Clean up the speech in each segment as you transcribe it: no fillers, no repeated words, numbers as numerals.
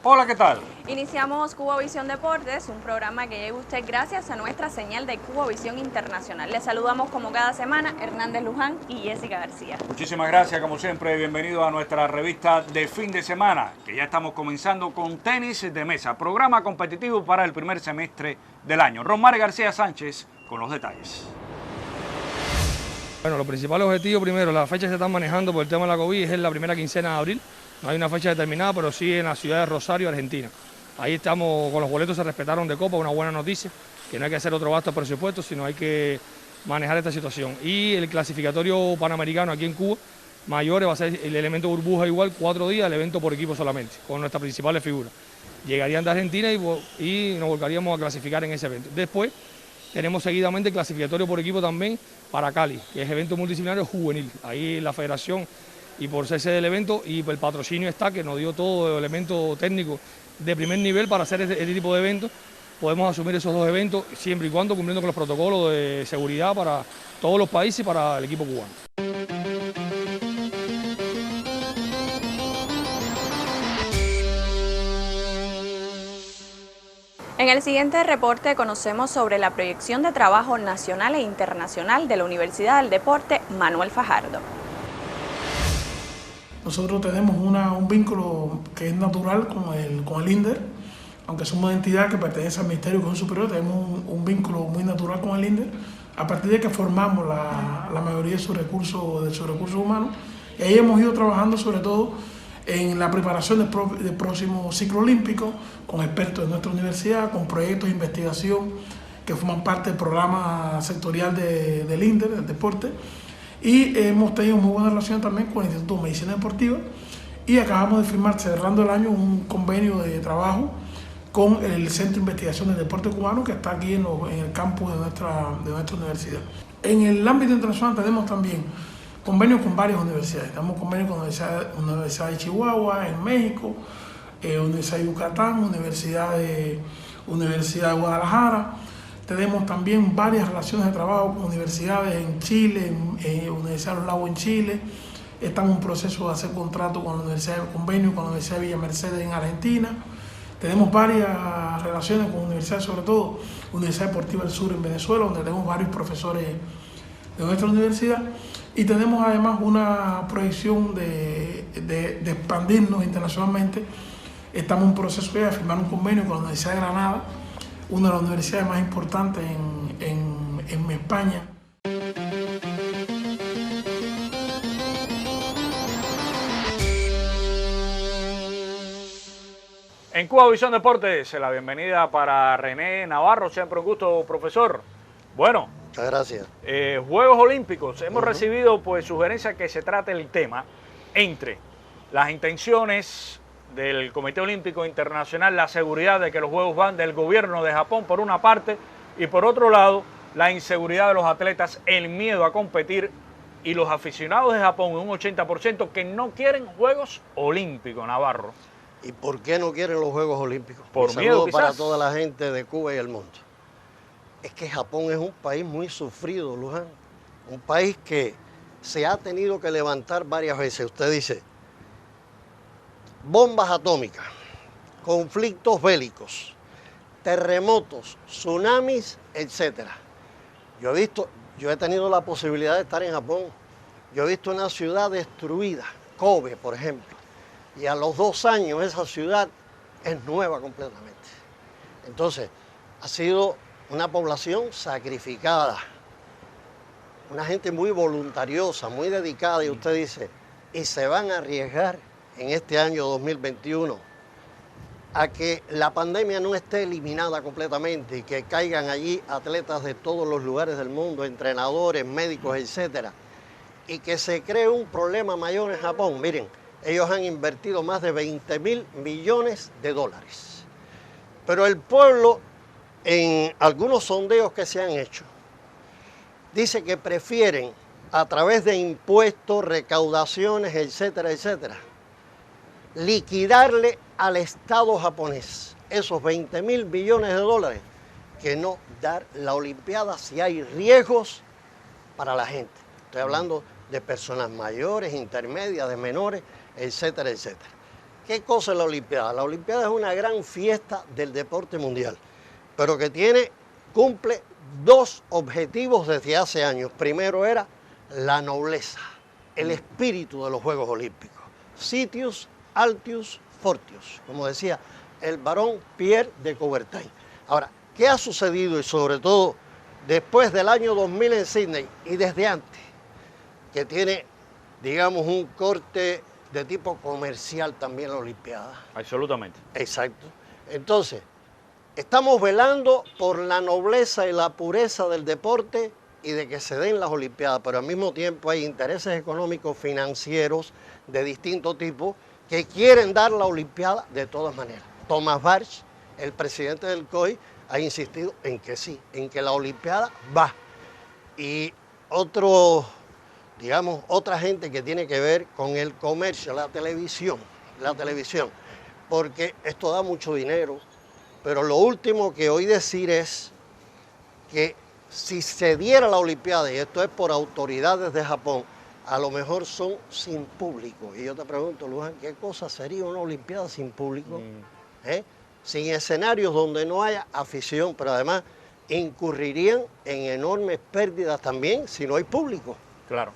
Hola, ¿qué tal? Iniciamos Cubovisión Deportes, un programa que llega a usted gracias a nuestra señal de Cubovisión Internacional. Les saludamos como cada semana Hernández Luján y Jessica García. Muchísimas gracias, como siempre, bienvenido a nuestra revista de fin de semana, que ya estamos comenzando con tenis de mesa, programa competitivo para el primer semestre del año. Romar García Sánchez con los detalles. Bueno, los principales objetivos, primero, las fechas se están manejando por el tema de la COVID, es en la primera quincena de abril. No hay una fecha determinada, pero sí en la ciudad de Rosario, Argentina. Ahí estamos, con los boletos se respetaron de copa, una buena noticia, que no hay que hacer otro gasto de presupuesto, sino hay que manejar esta situación. Y el clasificatorio panamericano aquí en Cuba, mayores, va a ser el elemento burbuja igual, 4 días, el evento por equipo solamente, con nuestras principales figuras. Llegarían de Argentina y nos volcaríamos a clasificar en ese evento. Después tenemos seguidamente el clasificatorio por equipo también para Cali, que es evento multidisciplinario juvenil. Ahí la federación, y por ser sede del evento, y el patrocinio está, que nos dio todo el elemento técnico de primer nivel para hacer este tipo de eventos. Podemos asumir esos dos eventos siempre y cuando cumpliendo con los protocolos de seguridad para todos los países y para el equipo cubano. En el siguiente reporte conocemos sobre la proyección de trabajo nacional e internacional de la Universidad del Deporte Manuel Fajardo. Nosotros tenemos un vínculo que es natural con el INDER, aunque somos una entidad que pertenece al Ministerio de Educación Superior, tenemos un vínculo muy natural con el INDER, a partir de que formamos la mayoría de sus recursos humanos, y ahí hemos ido trabajando sobre todo en la preparación del próximo ciclo olímpico, con expertos de nuestra universidad, con proyectos de investigación que forman parte del programa sectorial del INDER, del deporte, y hemos tenido muy buena relación también con el Instituto de Medicina Deportiva y acabamos de firmar, cerrando el año, un convenio de trabajo con el Centro de Investigación del Deporte Cubano, que está aquí en el campus de nuestra universidad. En el ámbito internacional tenemos también convenios con varias universidades. Tenemos convenios con la Universidad de Chihuahua en México, Universidad de Yucatán, Universidad de Guadalajara. Tenemos también varias relaciones de trabajo con universidades en Chile, Universidad de los Lagos en Chile. Estamos en proceso de hacer contrato con la Universidad de Convenio, con la Universidad de Villa Mercedes en Argentina. Tenemos varias relaciones con universidades, sobre todo Universidad Deportiva del Sur en Venezuela, donde tenemos varios profesores de nuestra universidad. Y tenemos además una proyección de expandirnos internacionalmente. Estamos en proceso de firmar un convenio con la Universidad de Granada, una de las universidades más importantes en España. En Cubovisión Deportes, la bienvenida para René Navarro, siempre un gusto, profesor. Bueno, muchas gracias. Juegos Olímpicos, hemos recibido pues sugerencias que se trate el tema entre las intenciones del Comité Olímpico Internacional, la seguridad de que los Juegos van del gobierno de Japón por una parte, y por otro lado, la inseguridad de los atletas, el miedo a competir, y los aficionados de Japón, un 80% que no quieren Juegos Olímpicos, Navarro. ¿Y por qué no quieren los Juegos Olímpicos? Por miedo, quizás. Para toda la gente de Cuba y el mundo. Es que Japón es un país muy sufrido, Luján. Un país que se ha tenido que levantar varias veces. Usted dice, bombas atómicas, conflictos bélicos, terremotos, tsunamis, etc. Yo he tenido la posibilidad de estar en Japón. Yo he visto una ciudad destruida, Kobe, por ejemplo. Y a los 2 años esa ciudad es nueva completamente. Entonces, ha sido una población sacrificada, una gente muy voluntariosa, muy dedicada, y usted dice, y se van a arriesgar en este año 2021 a que la pandemia no esté eliminada completamente y que caigan allí atletas de todos los lugares del mundo, entrenadores, médicos, etcétera, y que se cree un problema mayor en Japón. Miren, ellos han invertido más de 20.000 millones de dólares. Pero el pueblo, en algunos sondeos que se han hecho, dice que prefieren, a través de impuestos, recaudaciones, etcétera, etcétera, liquidarle al Estado japonés esos 20.000 millones de dólares que no dar la Olimpiada si hay riesgos para la gente. Estoy hablando de personas mayores, intermedias, de menores, etcétera, etcétera. ¿Qué cosa es la Olimpiada? La Olimpiada es una gran fiesta del deporte mundial, pero que cumple dos objetivos desde hace años. Primero era la nobleza, el espíritu de los Juegos Olímpicos. Sitius, Altius, Fortius, como decía el barón Pierre de Coubertin. Ahora, ¿qué ha sucedido y sobre todo después del año 2000 en Sydney y desde antes? Que tiene, digamos, un corte de tipo comercial también la Olimpiada. Absolutamente. Exacto. Entonces, estamos velando por la nobleza y la pureza del deporte y de que se den las Olimpiadas, pero al mismo tiempo hay intereses económicos, financieros de distinto tipo que quieren dar la Olimpiada de todas maneras. Thomas Bach, el presidente del COI, ha insistido en que sí, en que la Olimpiada va. Y otra gente que tiene que ver con el comercio, la televisión, porque esto da mucho dinero, pero lo último que oí decir es que si se diera la Olimpiada, y esto es por autoridades de Japón, a lo mejor son sin público. Y yo te pregunto, Luján, ¿qué cosa sería una Olimpiada sin público? Sin escenarios donde no haya afición, pero además incurrirían en enormes pérdidas también si no hay público. Claro.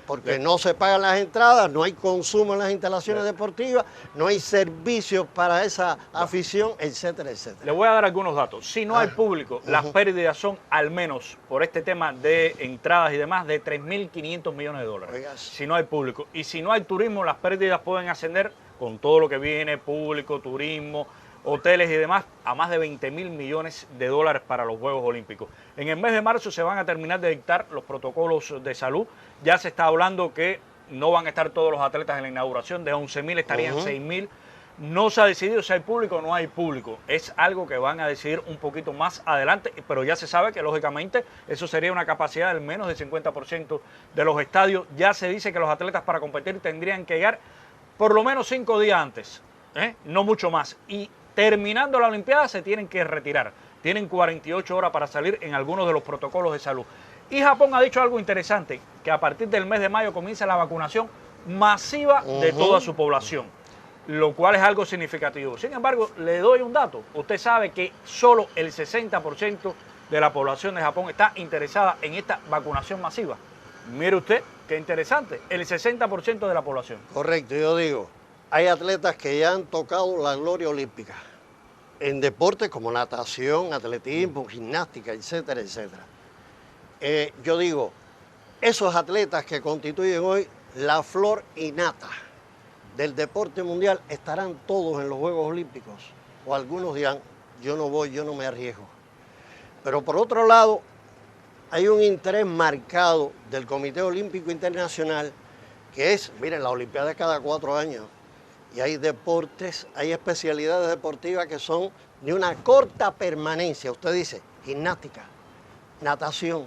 Porque no se pagan las entradas, no hay consumo en las instalaciones deportivas, no hay servicios para esa afición, etcétera, etcétera. Le voy a dar algunos datos. Si no hay público, las pérdidas son al menos, por este tema de entradas y demás, de 3.500 millones de dólares. Oigas. Si no hay público. Y si no hay turismo, las pérdidas pueden ascender, con todo lo que viene, público, turismo, hoteles y demás, a más de 20.000 millones de dólares para los Juegos Olímpicos. En el mes de marzo se van a terminar de dictar los protocolos de salud. Ya se está hablando que no van a estar todos los atletas en la inauguración, de 11.000 estarían 6.000. No se ha decidido si hay público o no hay público. Es algo que van a decidir un poquito más adelante, pero ya se sabe que lógicamente eso sería una capacidad del menos del 50% de los estadios. Ya se dice que los atletas para competir tendrían que llegar por lo menos 5 días antes, no mucho más. Y terminando la Olimpiada se tienen que retirar. Tienen 48 horas para salir en algunos de los protocolos de salud. Y Japón ha dicho algo interesante, que a partir del mes de mayo comienza la vacunación masiva de toda su población, lo cual es algo significativo. Sin embargo, le doy un dato. Usted sabe que solo el 60% de la población de Japón está interesada en esta vacunación masiva. Mire usted, qué interesante, el 60% de la población. Correcto, yo digo, hay atletas que ya han tocado la gloria olímpica en deportes como natación, atletismo, gimnástica, etcétera, etcétera. Yo digo, esos atletas que constituyen hoy la flor innata del deporte mundial estarán todos en los Juegos Olímpicos. O algunos dirán, yo no voy, yo no me arriesgo. Pero por otro lado, hay un interés marcado del Comité Olímpico Internacional que es, miren, la Olimpiada es cada 4 años. Y hay deportes, hay especialidades deportivas que son de una corta permanencia. Usted dice, gimnástica, natación,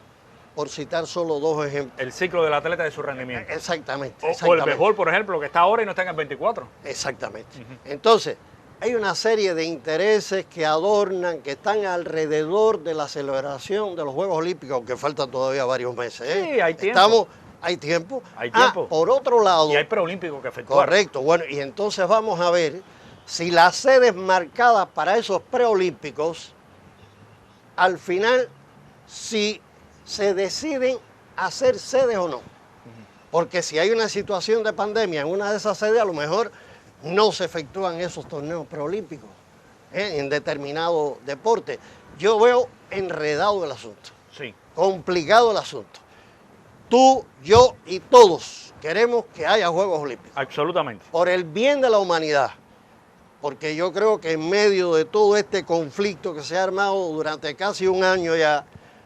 por citar solo 2 ejemplos. El ciclo del atleta de su rendimiento. Exactamente. O el béisbol, por ejemplo, que está ahora y no está en el 24. Exactamente. Entonces, hay una serie de intereses que adornan, que están alrededor de la celebración de los Juegos Olímpicos, aunque faltan todavía varios meses. Sí, hay tiempo. Hay tiempo. Hay tiempo. Por otro lado... Y hay preolímpicos que efectuar. Correcto. Bueno, y entonces vamos a ver si las sedes marcadas para esos preolímpicos, al final, si se deciden hacer sedes o no. Porque si hay una situación de pandemia en una de esas sedes, a lo mejor no se efectúan esos torneos preolímpicos en determinado deporte. Yo veo enredado el asunto. Sí. Complicado el asunto. Tú, yo y todos queremos que haya Juegos Olímpicos. Absolutamente. Por el bien de la humanidad. Porque yo creo que en medio de todo este conflicto que se ha armado durante casi un año ya,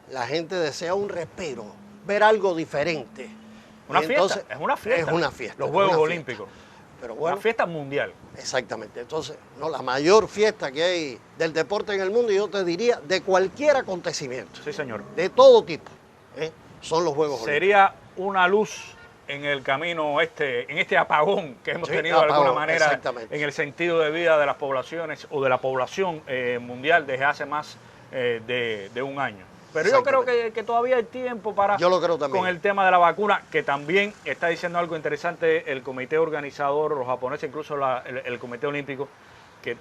la gente desea un respiro, ver algo diferente. Una Y fiesta, entonces, es una fiesta. Es una fiesta. Los es Juegos una Olímpicos. fiesta. Pero bueno, Una fiesta mundial. exactamente. Entonces, no, la mayor fiesta que hay del deporte en el mundo, y yo te diría, de cualquier acontecimiento, Sí, señor. de todo tipo, son los Juegos Olímpicos. Sería una luz en el camino en este apagón que hemos Sí, tenido de alguna apagón, manera exactamente. en el sentido de vida de las poblaciones o de la población mundial desde hace más de un año. Pero yo creo que todavía hay tiempo para, yo lo creo también, con el tema de la vacuna, que también está diciendo algo interesante el comité organizador, los japoneses, incluso el comité olímpico, que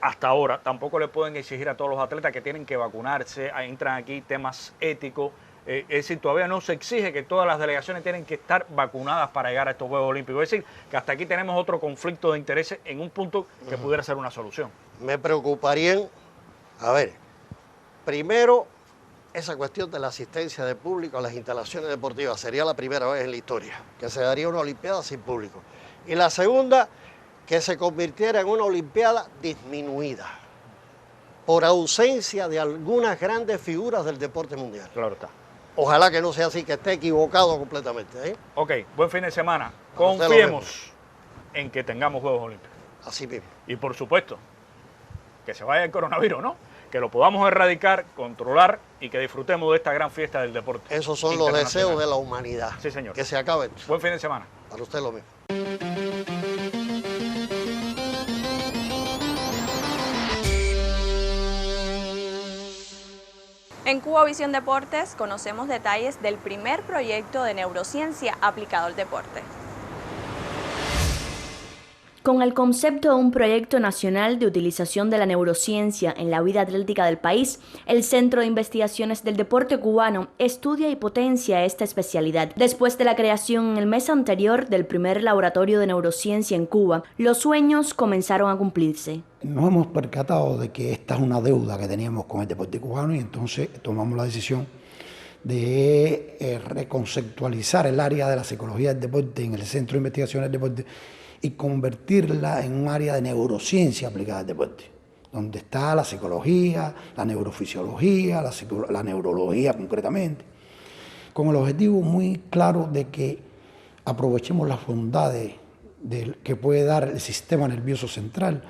hasta ahora tampoco le pueden exigir a todos los atletas que tienen que vacunarse. Entran aquí temas éticos. Es decir, todavía no se exige que todas las delegaciones tienen que estar vacunadas para llegar a estos Juegos Olímpicos. Es decir, que hasta aquí tenemos otro conflicto de intereses en un punto que pudiera ser una solución. Me preocuparían, a ver, primero, esa cuestión de la asistencia de público a las instalaciones deportivas. Sería la primera vez en la historia que se daría una Olimpiada sin público. Y la segunda, que se convirtiera en una Olimpiada disminuida por ausencia de algunas grandes figuras del deporte mundial. Claro está. Ojalá que no sea así, que esté equivocado completamente, ¿eh? Ok, buen fin de semana. Confiemos en que tengamos Juegos Olímpicos. Así mismo. Y por supuesto, que se vaya el coronavirus, ¿no? Que lo podamos erradicar, controlar y que disfrutemos de esta gran fiesta del deporte. Esos son los deseos de la humanidad. Sí, señor. Que se acaben. Buen fin de semana. Para usted lo mismo. En Cuba Visión Deportes conocemos detalles del primer proyecto de neurociencia aplicado al deporte. Con el concepto de un proyecto nacional de utilización de la neurociencia en la vida atlética del país, el Centro de Investigaciones del Deporte Cubano estudia y potencia esta especialidad. Después de la creación en el mes anterior del primer laboratorio de neurociencia en Cuba, los sueños comenzaron a cumplirse. Nos hemos percatado de que esta es una deuda que teníamos con el deporte cubano y entonces tomamos la decisión de reconceptualizar el área de la psicología del deporte en el Centro de Investigaciones del Deporte y convertirla en un área de neurociencia aplicada al deporte, donde está la psicología, la neurofisiología, la neurología concretamente, con el objetivo muy claro de que aprovechemos las bondades que puede dar el sistema nervioso central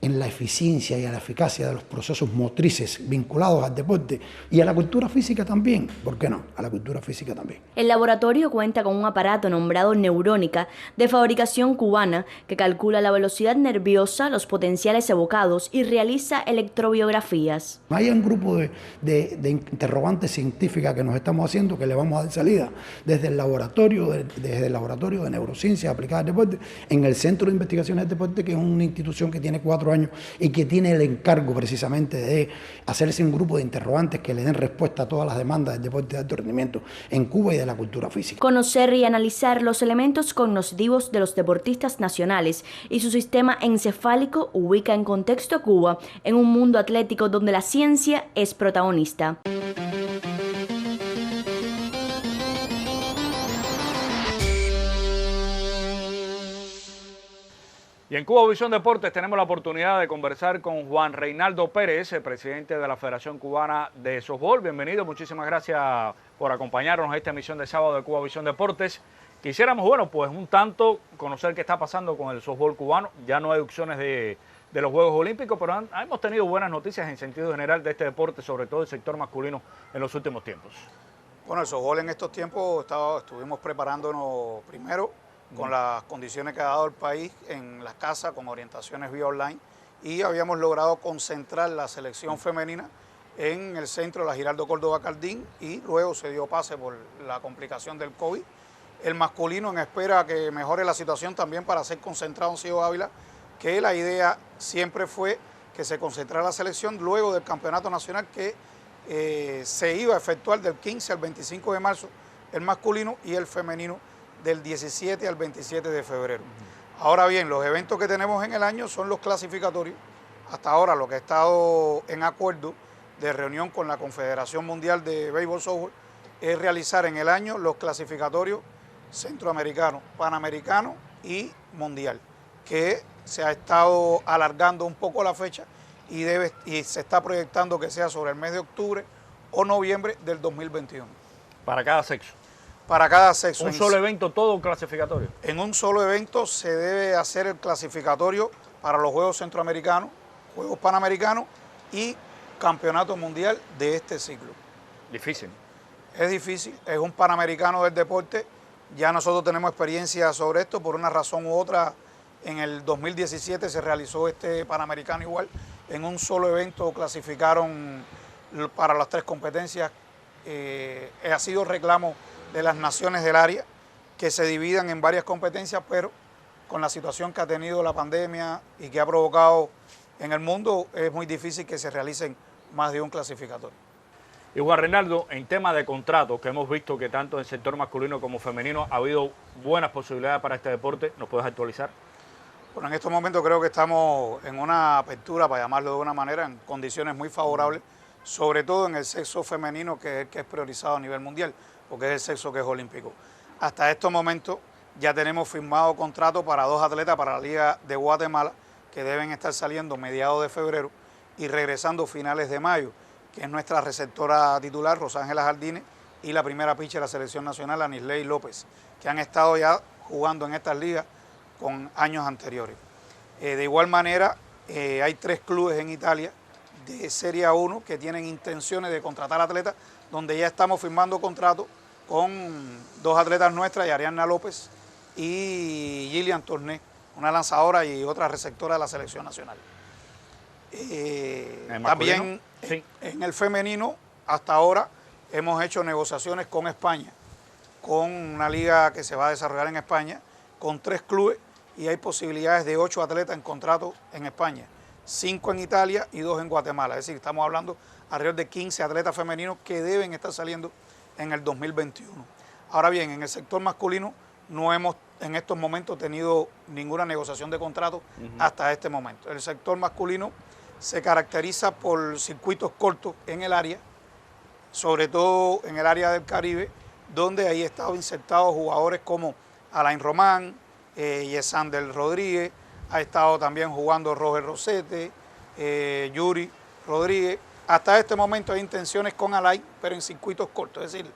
en la eficiencia y a la eficacia de los procesos motrices vinculados al deporte y a la cultura física también, ¿por qué no? A la cultura física también. El laboratorio cuenta con un aparato nombrado Neurónica, de fabricación cubana, que calcula la velocidad nerviosa, los potenciales evocados y realiza electrobiografías. Hay un grupo de interrogantes científicas que nos estamos haciendo que le vamos a dar salida desde el laboratorio de neurociencia aplicada al deporte en el Centro de Investigaciones del Deporte, que es una institución que tiene 4 años y que tiene el encargo precisamente de hacerse un grupo de interrogantes que le den respuesta a todas las demandas del deporte de alto rendimiento en Cuba y de la cultura física. Conocer y analizar los elementos cognitivos de los deportistas nacionales y su sistema encefálico ubica en contexto a Cuba en un mundo atlético donde la ciencia es protagonista. Y en Cuba Visión Deportes tenemos la oportunidad de conversar con Juan Reinaldo Pérez, el presidente de la Federación Cubana de Softball. Bienvenido, muchísimas gracias por acompañarnos a esta emisión de sábado de Cuba Visión Deportes. Quisiéramos, bueno, pues un tanto conocer qué está pasando con el softball cubano. Ya no hay opciones de los Juegos Olímpicos, pero hemos tenido buenas noticias en sentido general de este deporte, sobre todo el sector masculino, en los últimos tiempos. Bueno, el softball en estos tiempos estuvimos preparándonos primero con las condiciones que ha dado el país en las casas, con orientaciones vía online, y habíamos logrado concentrar la selección femenina en el centro de la Giraldo Córdoba Cardín, y luego se dio pase por la complicación del COVID. El masculino en espera que mejore la situación también para ser concentrado en Ciego Ávila, que la idea siempre fue que se concentrara la selección luego del campeonato nacional que se iba a efectuar del 15 al 25 de marzo, el masculino, y el femenino del 17 al 27 de febrero. Ahora bien, los eventos que tenemos en el año son los clasificatorios. Hasta ahora lo que he estado en acuerdo de reunión con la Confederación Mundial de Béisbol Softball es realizar en el año los clasificatorios centroamericano, panamericano y mundial, que se ha estado alargando un poco la fecha y se está proyectando que sea sobre el mes de octubre o noviembre del 2021. Para cada sexo. Para cada sexo. Un solo evento, todo clasificatorio. En un solo evento se debe hacer el clasificatorio para los Juegos Centroamericanos, Juegos Panamericanos y Campeonato Mundial de este ciclo. Difícil. Es difícil, es un Panamericano del deporte. Ya nosotros tenemos experiencia sobre esto, por una razón u otra. En el 2017 se realizó este Panamericano igual. En un solo evento clasificaron para las 3 competencias. Ha sido reclamo de las naciones del área que se dividan en varias competencias, pero con la situación que ha tenido la pandemia y que ha provocado en el mundo, es muy difícil que se realicen más de un clasificatorio. Y Juan Reinaldo, en tema de contratos, que hemos visto que tanto en el sector masculino como femenino ha habido buenas posibilidades para este deporte, ¿nos puedes actualizar? Bueno, en estos momentos creo que estamos en una apertura, para llamarlo de una manera, en condiciones muy favorables, sobre todo en el sexo femenino, que es el que es priorizado a nivel mundial, porque es el sexo que es olímpico. Hasta estos momentos ya tenemos firmado contrato para 2 atletas para la Liga de Guatemala, que deben estar saliendo mediados de febrero y regresando finales de mayo, que es nuestra receptora titular, Rosángela Jardines, y la primera pitcher de la selección nacional, Anisley López, que han estado ya jugando en estas ligas con años anteriores. De igual manera, hay 3 clubes en Italia de Serie 1 que tienen intenciones de contratar atletas, donde ya estamos firmando contratos con 2 atletas nuestras, Ariadna López y Gillian Torné, una lanzadora y otra receptora de la selección nacional. También sí. En el femenino, hasta ahora, hemos hecho negociaciones con España, con una liga que se va a desarrollar en España, con 3 clubes, y hay posibilidades de 8 atletas en contrato en España, 5 en Italia y 2 en Guatemala. Es decir, estamos hablando alrededor de 15 atletas femeninos que deben estar saliendo en el 2021. Ahora bien, en el sector masculino no hemos en estos momentos tenido ninguna negociación de contrato hasta este momento. El sector masculino se caracteriza por circuitos cortos en el área, sobre todo en el área del Caribe, donde ahí estado insertados jugadores como Alain Román, Yesander Rodríguez, ha estado también jugando Roger Rosete, Yuri Rodríguez. Hasta este momento hay intenciones con Alain, pero en circuitos cortos, es decir,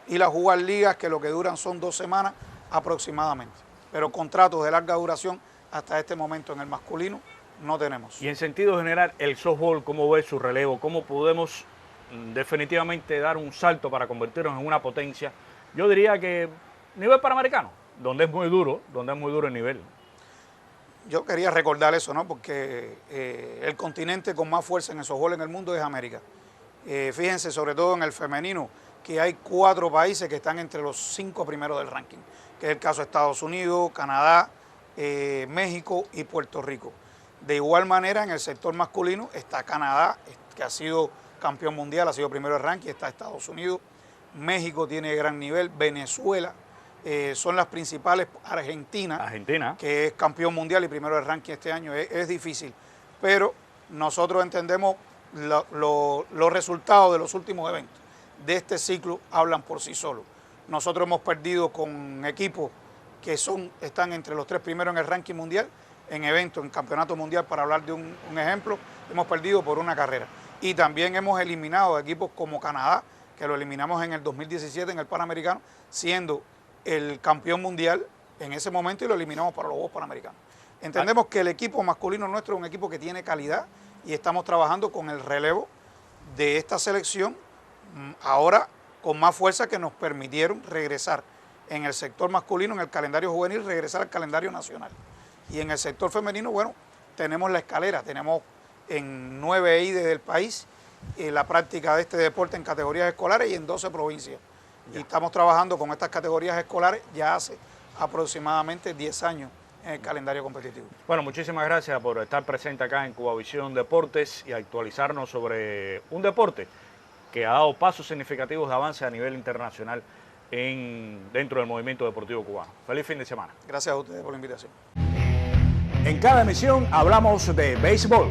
ir a jugar ligas que lo que duran son 2 semanas aproximadamente. Pero contratos de larga duración hasta este momento en el masculino no tenemos. Y en sentido general, el softball, ¿cómo ve su relevo? ¿Cómo podemos definitivamente dar un salto para convertirnos en una potencia? Yo diría que nivel panamericano, donde es muy duro el nivel. Yo quería recordar eso, ¿no? Porque el continente con más fuerza en el softball en el mundo es América. Fíjense, sobre todo en el femenino, que hay 4 países que están entre los 5 primeros del ranking, que es el caso de Estados Unidos, Canadá, México y Puerto Rico. De igual manera, en el sector masculino está Canadá, que ha sido campeón mundial, ha sido primero del ranking, está Estados Unidos, México tiene gran nivel, Venezuela, son las principales, Argentina, que es campeón mundial y primero del ranking este año, es difícil, pero nosotros entendemos los resultados de los últimos eventos de este ciclo hablan por sí solos. Nosotros hemos perdido con equipos que están entre los 3 primeros en el ranking mundial, en eventos, en campeonato mundial, para hablar de un ejemplo, hemos perdido por una carrera. Y también hemos eliminado equipos como Canadá, que lo eliminamos en el 2017 en el Panamericano, siendo el campeón mundial en ese momento, y lo eliminamos para los Juegos Panamericanos. Entendemos que el equipo masculino nuestro es un equipo que tiene calidad y estamos trabajando con el relevo de esta selección, ahora con más fuerza, que nos permitieron regresar en el sector masculino, en el calendario juvenil, regresar al calendario nacional. Y en el sector femenino, bueno, tenemos la escalera, tenemos en 9 IDES del país la práctica de este deporte en categorías escolares y en 12 provincias. Y estamos trabajando con estas categorías escolares ya hace aproximadamente 10 años en el calendario competitivo. Bueno, muchísimas gracias por estar presente acá en Cubavisión Deportes y actualizarnos sobre un deporte que ha dado pasos significativos de avance a nivel internacional dentro del movimiento deportivo cubano. Feliz fin de semana. Gracias a ustedes por la invitación. En cada emisión hablamos de béisbol.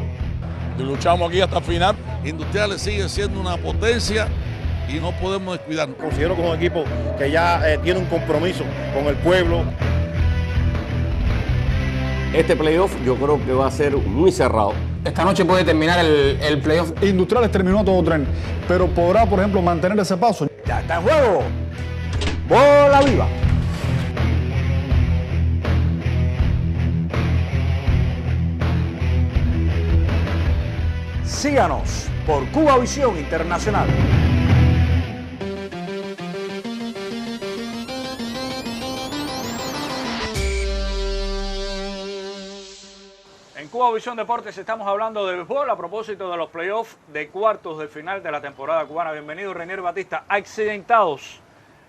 Y luchamos aquí hasta el final. Industriales sigue siendo una potencia y no podemos descuidarnos. Considero que es un equipo que ya tiene un compromiso con el pueblo. Este playoff yo creo que va a ser muy cerrado. Esta noche puede terminar el playoff. Industriales terminó todo tren, pero podrá, por ejemplo, mantener ese paso. Ya está en juego. ¡Bola viva! Síganos por Cubavisión Internacional. En En Cuba Visión Deportes estamos hablando de béisbol a propósito de los playoffs de cuartos de final de la temporada cubana. Bienvenido, Renier Batista. Accidentados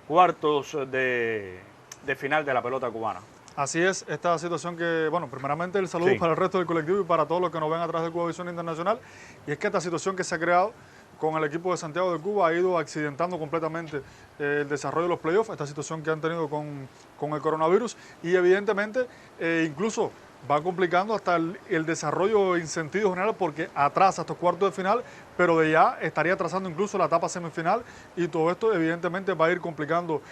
cuartos de final de la pelota cubana. Así es, esta situación que, bueno, primeramente el saludo para el resto del colectivo y para todos los que nos ven a través de Cuba Visión Internacional. Y es que esta situación que se ha creado con el equipo de Santiago de Cuba ha ido accidentando completamente el desarrollo de los playoffs, esta situación que han tenido con el coronavirus y evidentemente incluso va complicando hasta el desarrollo en sentido general porque atrasa estos cuartos de final, pero de ya estaría atrasando incluso la etapa semifinal y todo esto evidentemente va a ir complicando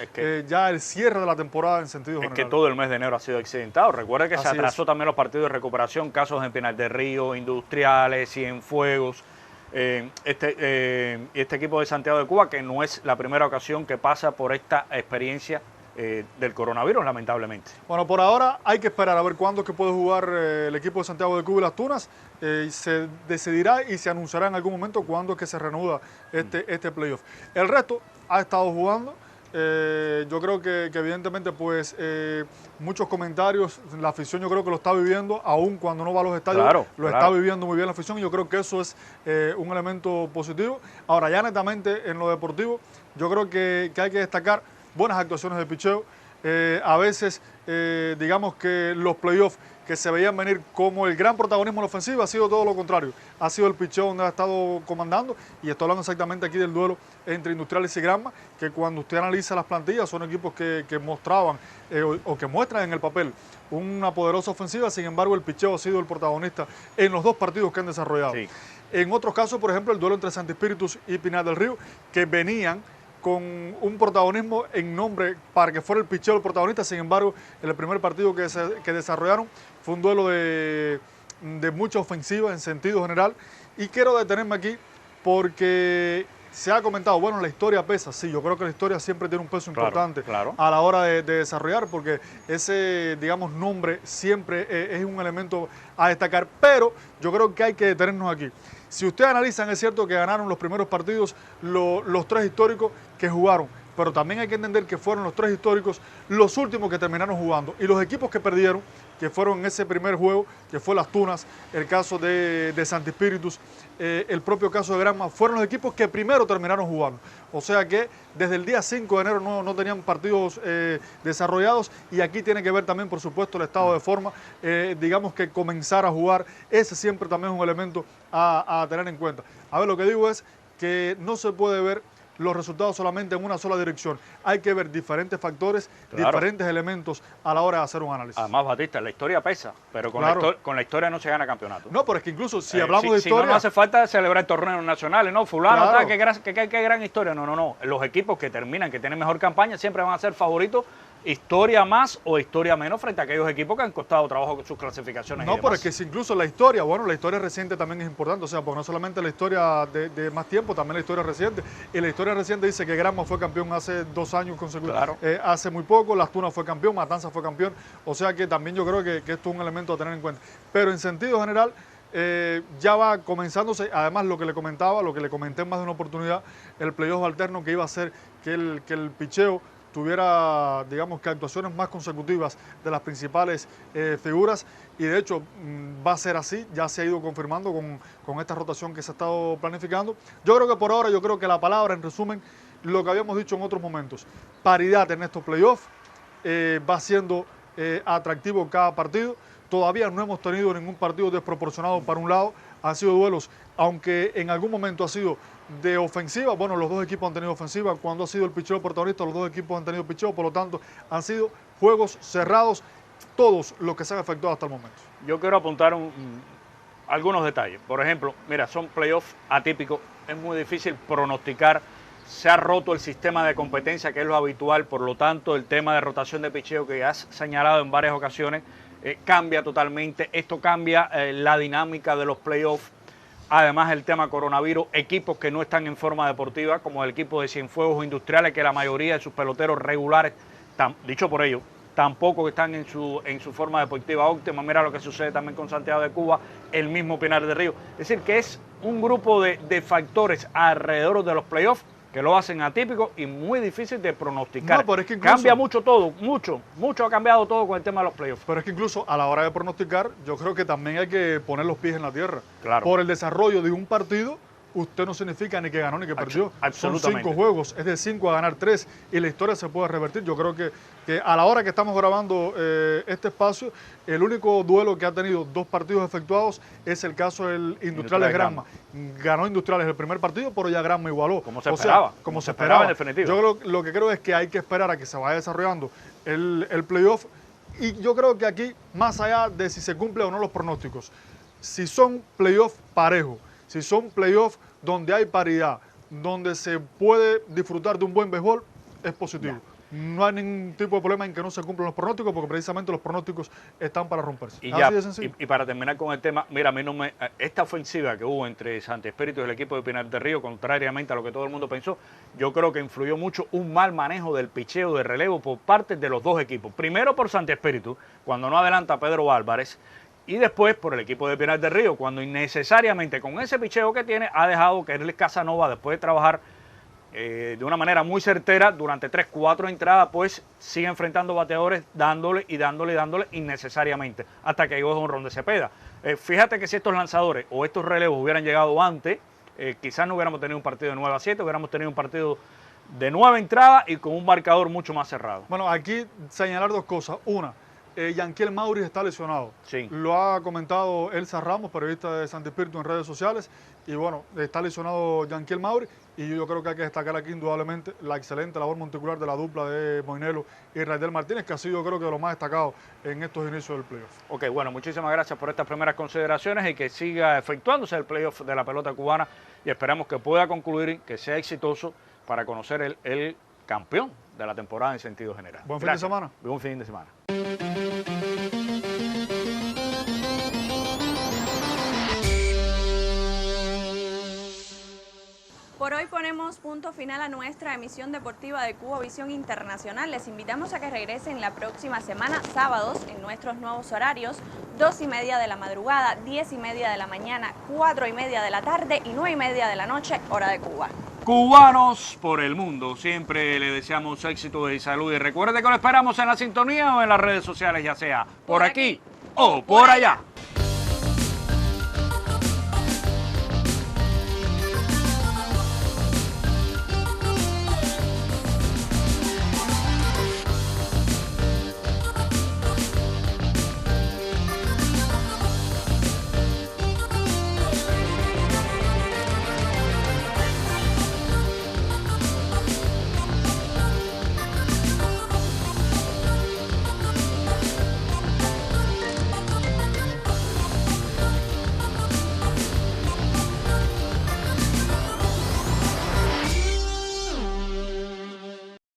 ya el cierre de la temporada en sentido general. Es que todo el mes de enero ha sido accidentado. Recuerda que se atrasó también los partidos de recuperación, casos en Pinar del Río, Industriales, Cienfuegos. Este equipo de Santiago de Cuba, que no es la primera ocasión que pasa por esta experiencia del coronavirus, lamentablemente. Bueno, por ahora hay que esperar a ver cuándo es que puede jugar el equipo de Santiago de Cuba y Las Tunas. Se decidirá y se anunciará en algún momento cuándo es que se reanuda este playoff. El resto ha estado jugando. Yo creo que evidentemente pues muchos comentarios, la afición yo creo que lo está viviendo, aún cuando no va a los estadios, está viviendo muy bien la afición y yo creo que eso es un elemento positivo. Ahora ya netamente en lo deportivo, yo creo que hay que destacar buenas actuaciones de picheo. A veces digamos que los playoffs que se veían venir como el gran protagonismo en la ofensiva ha sido todo lo contrario. Ha sido el picheo donde ha estado comandando y estoy hablando exactamente aquí del duelo entre Industriales y Granma, que cuando usted analiza las plantillas son equipos que mostraban o que muestran en el papel una poderosa ofensiva, sin embargo el picheo ha sido el protagonista en los dos partidos que han desarrollado. Sí. En otros casos, por ejemplo, el duelo entre Santi Espíritus y Pinar del Río, que venían con un protagonismo en nombre para que fuera el picheo el protagonista, sin embargo, en el primer partido que desarrollaron fue un duelo de mucha ofensiva en sentido general y quiero detenerme aquí porque se ha comentado, bueno, la historia pesa, sí, yo creo que la historia siempre tiene un peso importante a la hora de desarrollar porque ese, digamos, nombre siempre es un elemento a destacar, pero yo creo que hay que detenernos aquí. Si ustedes analizan, es cierto que ganaron los primeros partidos los tres históricos que jugaron, pero también hay que entender que fueron los tres históricos los últimos que terminaron jugando. Y los equipos que perdieron, que fueron en ese primer juego, que fue Las Tunas, el caso de Santi Espíritus, el propio caso de Granma, fueron los equipos que primero terminaron jugando. O sea que desde el día 5 de enero no tenían partidos desarrollados y aquí tiene que ver también, por supuesto, el estado de forma. Digamos que comenzar a jugar, ese siempre también es un elemento a tener en cuenta. A ver, lo que digo es que no se puede ver los resultados solamente en una sola dirección. Hay que ver diferentes factores, diferentes elementos a la hora de hacer un análisis. Además, Batista, la historia pesa, pero con la historia no se gana campeonato. No, pero es que incluso si hablamos de historia... Si no hace falta celebrar torneos nacionales, ¿no? Fulano, tal, qué gran historia. No. Los equipos que terminan, que tienen mejor campaña, siempre van a ser favoritos, historia más o historia menos frente a aquellos equipos que han costado trabajo con sus clasificaciones. No, pero es que si incluso la historia, bueno, la historia reciente también es importante, o sea, porque no solamente la historia de más tiempo, también la historia reciente. Y la historia reciente dice que Granma fue campeón hace 2 años consecutivos. Hace muy poco, Las Tunas fue campeón, Matanzas fue campeón, o sea que también yo creo que esto es un elemento a tener en cuenta. Pero en sentido general, ya va comenzándose, además lo que le comentaba, lo que le comenté en más de una oportunidad, el playoff alterno que iba a hacer que el picheo tuviera, digamos, que actuaciones más consecutivas de las principales figuras y de hecho va a ser así, ya se ha ido confirmando con esta rotación que se ha estado planificando. Yo creo que por ahora, yo creo que la palabra, en resumen, lo que habíamos dicho en otros momentos, paridad en estos playoffs, va siendo atractivo cada partido, todavía no hemos tenido ningún partido desproporcionado para un lado, han sido duelos, aunque en algún momento ha sido de ofensiva, bueno, los dos equipos han tenido ofensiva, cuando ha sido el picheo protagonista, los dos equipos han tenido picheo, por lo tanto, han sido juegos cerrados, todos los que se han efectuado hasta el momento. Yo quiero apuntar algunos detalles. Por ejemplo, mira, son playoffs atípicos, es muy difícil pronosticar, se ha roto el sistema de competencia que es lo habitual, por lo tanto, el tema de rotación de picheo que has señalado en varias ocasiones cambia totalmente, esto cambia la dinámica de los playoffs. Además, el tema coronavirus, equipos que no están en forma deportiva, como el equipo de Cienfuegos Industriales, que la mayoría de sus peloteros regulares, dicho por ellos, tampoco están en su forma deportiva óptima. Mira lo que sucede también con Santiago de Cuba, el mismo Pinar del Río. Es decir, que es un grupo de factores alrededor de los playoffs que lo hacen atípico y muy difícil de pronosticar. No, pero es que incluso, cambia mucho todo, mucho ha cambiado todo con el tema de los playoffs. Pero es que incluso a la hora de pronosticar, yo creo que también hay que poner los pies en la tierra. Claro. Por el desarrollo de un partido, usted no significa ni que ganó ni que perdió. Son 5 juegos, es de 5 a ganar 3 y la historia se puede revertir. Yo creo que a la hora que estamos grabando este espacio, el único duelo que ha tenido 2 partidos efectuados es el caso del Industriales Granma. Ganó Industriales el primer partido, pero ya Granma igualó. Como se esperaba. Como se esperaba en definitiva. Yo lo que creo es que hay que esperar a que se vaya desarrollando el playoff. Y yo creo que aquí, más allá de si se cumplen o no los pronósticos, si son playoffs parejos, si son playoffs donde hay paridad, donde se puede disfrutar de un buen béisbol, es positivo. Ya. No hay ningún tipo de problema en que no se cumplan los pronósticos, porque precisamente los pronósticos están para romperse. Y para terminar con el tema, mira, a mí esta ofensiva que hubo entre Santi Espíritu y el equipo de Pinar del Río, contrariamente a lo que todo el mundo pensó, yo creo que influyó mucho un mal manejo del picheo de relevo por parte de los dos equipos. Primero por Santi Espíritu, cuando no adelanta a Pedro Álvarez, y después por el equipo de Pinar del Río, cuando innecesariamente con ese picheo que tiene, ha dejado que Erles Casanova, después de trabajar de una manera muy certera durante 3-4 entradas, pues sigue enfrentando bateadores dándole innecesariamente, hasta que llegó a un jonrón de Cepeda. Fíjate que si estos lanzadores o estos relevos hubieran llegado antes, quizás no hubiéramos tenido un partido de 9-7, hubiéramos tenido un partido de 9 entradas y con un marcador mucho más cerrado. Bueno, aquí señalar 2 cosas. Una, Yanquiel Mauri está lesionado. Sí. Lo ha comentado Elsa Ramos, periodista de Santi Espíritu, en redes sociales. Y bueno, está lesionado Yanquiel Mauri. Y yo creo que hay que destacar aquí indudablemente la excelente labor monticular de la dupla de Moinelo y Raidel Martínez, que ha sido, yo creo que, de lo más destacado en estos inicios del playoff. Ok, bueno, muchísimas gracias por estas primeras consideraciones y que siga efectuándose el playoff de la pelota cubana y esperamos que pueda concluir, que sea exitoso para conocer el campeón de la temporada en sentido general. Buen fin de semana. Buen fin de semana. Por hoy ponemos punto final a nuestra emisión deportiva de Cubovisión Internacional. Les invitamos a que regresen la próxima semana, sábados, en nuestros nuevos horarios, 2:30 de la madrugada, 10:30 de la mañana, 4:30 de la tarde y 9:30 de la noche, hora de Cuba. Cubanos por el mundo, siempre le deseamos éxito y salud. Y recuerde que lo esperamos en la sintonía o en las redes sociales, ya sea por aquí o por allá.